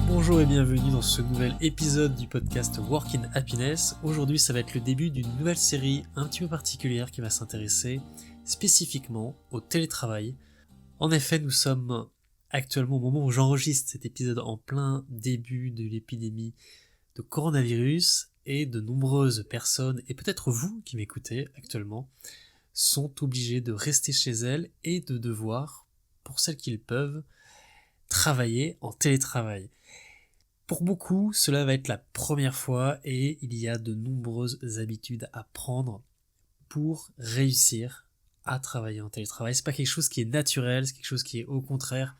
Bonjour et bienvenue dans ce nouvel épisode du podcast Work in Happiness. Aujourd'hui, ça va être le début d'une nouvelle série un petit peu particulière qui va s'intéresser spécifiquement au télétravail. En effet, nous sommes actuellement au moment où j'enregistre cet épisode en plein début de l'épidémie de coronavirus et de nombreuses personnes, et peut-être vous qui m'écoutez actuellement, sont obligées de rester chez elles et de devoir, pour celles qui le peuvent, travailler en télétravail. Pour beaucoup, cela va être la première fois et il y a de nombreuses habitudes à prendre pour réussir à travailler en télétravail. C'est pas quelque chose qui est naturel, c'est quelque chose qui est au contraire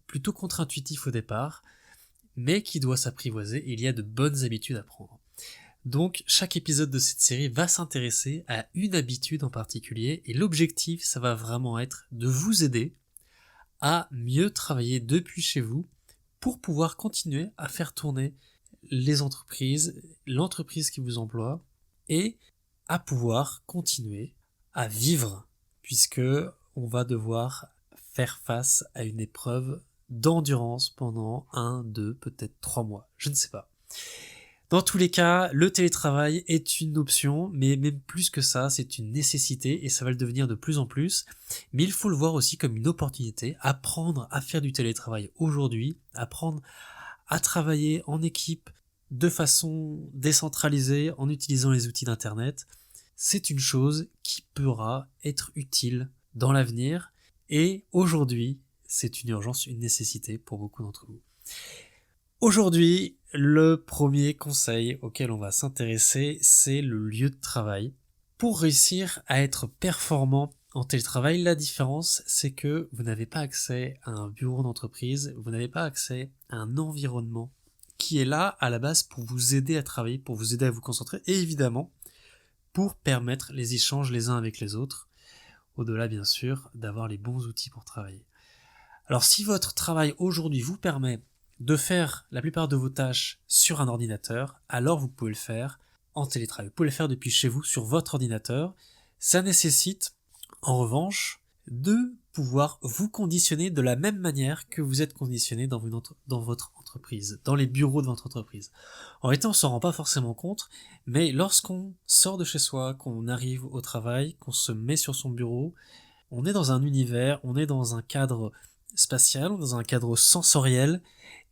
plutôt contre-intuitif au départ, mais qui doit s'apprivoiser et il y a de bonnes habitudes à prendre. Donc, chaque épisode de cette série va s'intéresser à une habitude en particulier et l'objectif, ça va vraiment être de vous aider à mieux travailler depuis chez vous pour pouvoir continuer à faire tourner les entreprises, l'entreprise qui vous emploie, et à pouvoir continuer à vivre, puisque on va devoir faire face à une épreuve d'endurance pendant 1, 2, peut-être 3 mois, je ne sais pas. Dans tous les cas, le télétravail est une option, mais même plus que ça, c'est une nécessité et ça va le devenir de plus en plus. Mais il faut le voir aussi comme une opportunité, apprendre à faire du télétravail aujourd'hui, apprendre à travailler en équipe de façon décentralisée en utilisant les outils d'Internet. C'est une chose qui pourra être utile dans l'avenir et aujourd'hui, c'est une urgence, une nécessité pour beaucoup d'entre vous. Aujourd'hui, le premier conseil auquel on va s'intéresser, c'est le lieu de travail. Pour réussir à être performant en télétravail, la différence, c'est que vous n'avez pas accès à un bureau d'entreprise, vous n'avez pas accès à un environnement qui est là à la base pour vous aider à travailler, pour vous aider à vous concentrer, et évidemment, pour permettre les échanges les uns avec les autres, au-delà bien sûr d'avoir les bons outils pour travailler. Alors si votre travail aujourd'hui vous permet de faire la plupart de vos tâches sur un ordinateur, alors vous pouvez le faire en télétravail. Vous pouvez le faire depuis chez vous sur votre ordinateur. Ça nécessite, en revanche, de pouvoir vous conditionner de la même manière que vous êtes conditionné dans votre entreprise, dans les bureaux de votre entreprise. En réalité, on s'en rend pas forcément compte, mais lorsqu'on sort de chez soi, qu'on arrive au travail, qu'on se met sur son bureau, on est dans un univers, on est dans un cadre spatial, on est dans un cadre sensoriel,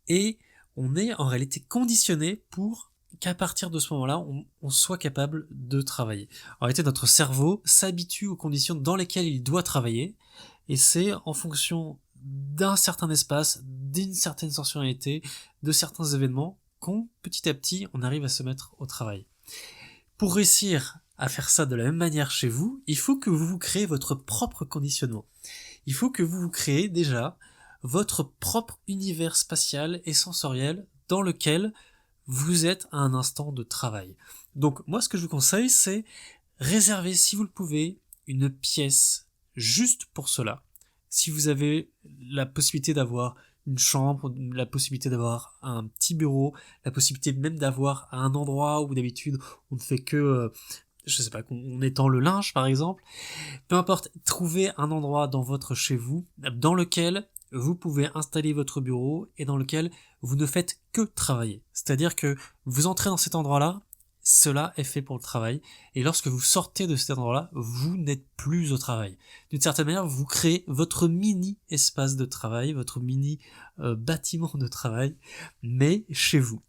et on est en réalité conditionné pour qu'à partir de ce moment-là, on soit capable de travailler. En réalité, notre cerveau s'habitue aux conditions dans lesquelles il doit travailler, et c'est en fonction d'un certain espace, d'une certaine sensorialité, de certains événements, qu'on, petit à petit, on arrive à se mettre au travail. Pour réussir à faire ça de la même manière chez vous, il faut que vous vous créez votre propre conditionnement. Il faut que vous vous créez déjà votre propre univers spatial et sensoriel dans lequel vous êtes à un instant de travail. Donc moi ce que je vous conseille c'est réserver si vous le pouvez une pièce juste pour cela. Si vous avez la possibilité d'avoir une chambre, la possibilité d'avoir un petit bureau, la possibilité même d'avoir un endroit où d'habitude on ne fait que je sais pas, qu'on étend le linge par exemple, peu importe, trouvez un endroit dans votre chez vous dans lequel vous pouvez installer votre bureau et dans lequel vous ne faites que travailler. C'est-à-dire que vous entrez dans cet endroit-là, cela est fait pour le travail, et lorsque vous sortez de cet endroit-là, vous n'êtes plus au travail. D'une certaine manière, vous créez votre mini espace de travail, votre mini bâtiment de travail, mais chez vous.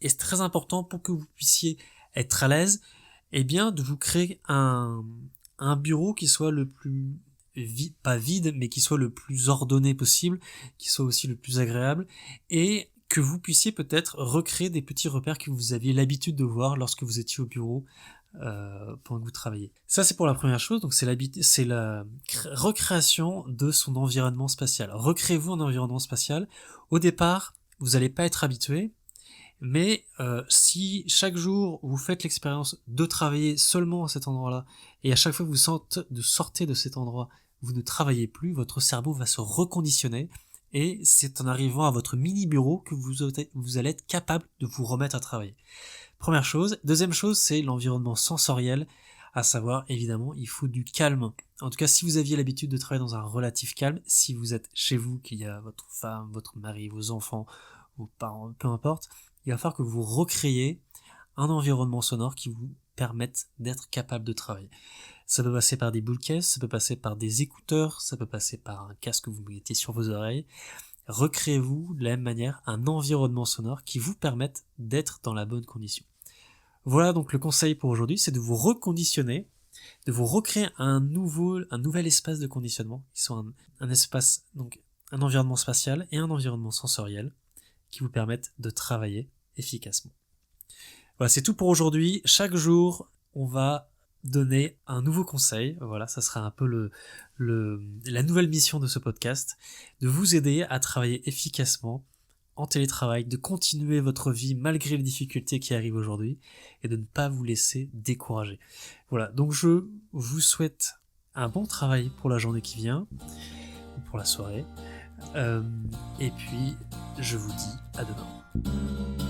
Et c'est très important pour que vous puissiez être à l'aise, eh bien, de vous créer un bureau qui soit le plus pas vide, mais qui soit le plus ordonné possible, qui soit aussi le plus agréable, et que vous puissiez peut-être recréer des petits repères que vous aviez l'habitude de voir lorsque vous étiez au bureau pendant que vous travaillez. Ça c'est pour la première chose, donc c'est la recréation de son environnement spatial. Recréez-vous un environnement spatial. Au départ, vous n'allez pas être habitué, mais si chaque jour vous faites l'expérience de travailler seulement à cet endroit-là, et à chaque fois que vous sortez de cet endroit, vous ne travaillez plus, votre cerveau va se reconditionner, et c'est en arrivant à votre mini bureau que vous allez être capable de vous remettre à travailler. Première chose. Deuxième chose, c'est l'environnement sensoriel. à savoir, évidemment, il faut du calme. En tout cas, si vous aviez l'habitude de travailler dans un relatif calme, si vous êtes chez vous, qu'il y a votre femme, votre mari, vos enfants, vos parents, peu importe, il va falloir que vous recréiez un environnement sonore qui vous permette d'être capable de travailler. Ça peut passer par des boules caisses, ça peut passer par des écouteurs, ça peut passer par un casque que vous mettez sur vos oreilles. Recréez-vous de la même manière un environnement sonore qui vous permette d'être dans la bonne condition. Voilà donc le conseil pour aujourd'hui, c'est de vous reconditionner, de vous recréer un nouvel espace de conditionnement, qui soit un espace, donc un environnement spatial et un environnement sensoriel qui vous permettent de travailler efficacement. Voilà, c'est tout pour aujourd'hui. Chaque jour, on va donner un nouveau conseil. Voilà, ça sera un peu la nouvelle mission de ce podcast, de vous aider à travailler efficacement en télétravail, de continuer votre vie malgré les difficultés qui arrivent aujourd'hui et de ne pas vous laisser décourager. Voilà, donc je vous souhaite un bon travail pour la journée qui vient, ou pour la soirée, et puis je vous dis à demain.